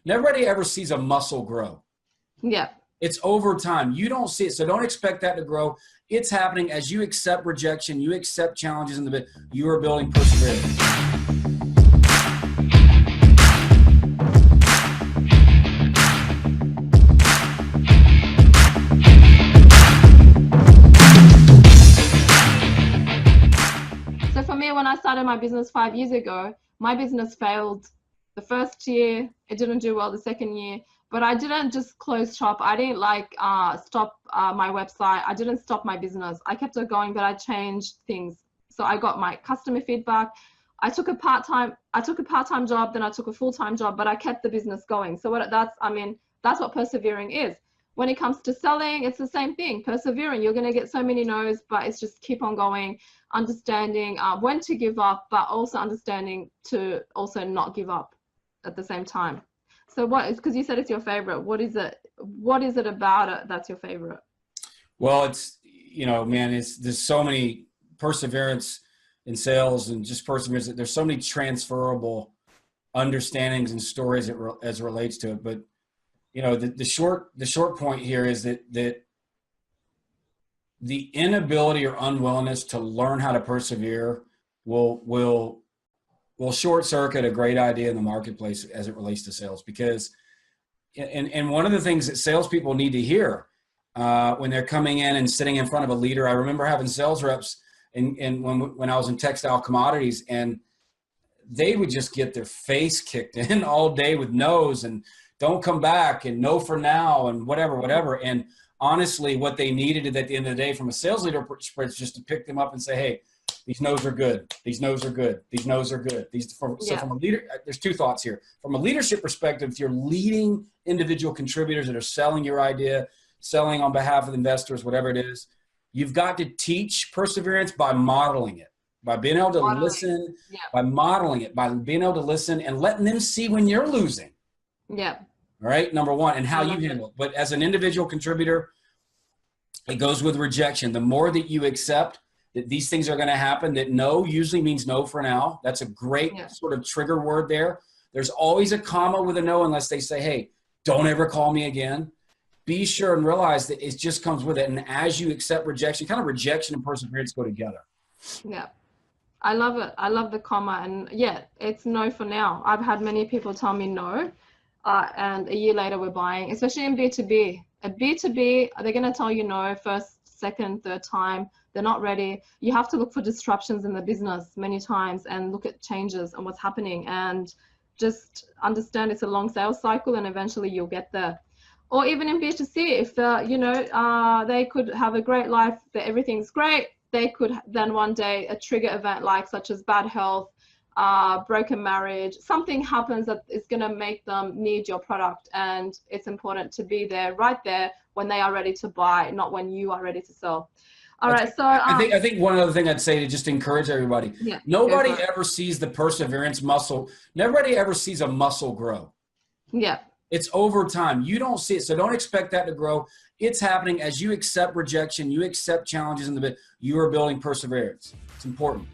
Nobody ever sees a muscle grow. Yeah. It's over time. You don't see it. So don't expect that to grow. It's happening as you accept rejection, you accept challenges in the bit, you are building perseverance. So for me, when I started my business 5 years ago, my business failed the first year. It didn't do well the second year, but I didn't just close shop. I didn't stop my website. I didn't stop my business. I kept it going, but I changed things. So I got my customer feedback. I took a part-time job, then I took a full-time job, but I kept the business going. So that's what persevering is. When it comes to selling, it's the same thing. Persevering, you're going to get so many no's, but it's just keep on going, understanding when to give up, but also understanding to also not give up at the same time. So because you said it's your favorite, what is it about it that's your favorite? Well, it's, man, there's so many perseverance in sales and just perseverance. There's so many transferable understandings and stories as it relates to it. But, the short point here is that the inability or unwillingness to learn how to persevere will short circuit a great idea in the marketplace as it relates to sales. Because, and one of the things that salespeople need to hear when they're coming in and sitting in front of a leader, I remember having sales reps and when I was in textile commodities, and they would just get their face kicked in all day with no's and don't come back and no for now and whatever. And honestly, what they needed at the end of the day from a sales leader perspective is just to pick them up and say, hey, these no's are good. These no's are good. These no's are good. So from a leader, there's two thoughts here. From a leadership perspective, if you're leading individual contributors that are selling your idea, selling on behalf of investors, whatever it is, you've got to teach perseverance by modeling it, by being able to listen, by modeling it, by being able to listen and letting them see when you're losing. Yeah. All right, number one, and how you handle it. But as an individual contributor, it goes with rejection. The more that you accept that these things are going to happen, that no usually means no for now. That's a great sort of trigger word there. There's always a comma with a no unless they say, hey, don't ever call me again. Be sure and realize that it just comes with it. And as you accept rejection, kind of rejection and perseverance go together. Yeah. I love it. I love the comma. And it's no for now. I've had many people tell me no. And a year later we're buying, especially in B2B. At B2B, they're going to tell you no first, second, third time. They're not ready. You have to look for disruptions in the business many times and look at changes and what's happening and just understand it's a long sales cycle and eventually you'll get there. Or even in B2C, if they could have a great life, that everything's great, they could then one day a trigger event such as bad health, broken marriage, something happens that is going to make them need your product, and it's important to be there right there when they are ready to buy, not when you are ready to sell. All right, so I think one other thing I'd say to just encourage everybody, nobody ever sees the perseverance muscle. Nobody ever sees a muscle grow. Yeah. It's over time. You don't see it, so don't expect that to grow. It's happening as you accept rejection, you accept challenges in the bit, you are building perseverance. It's important.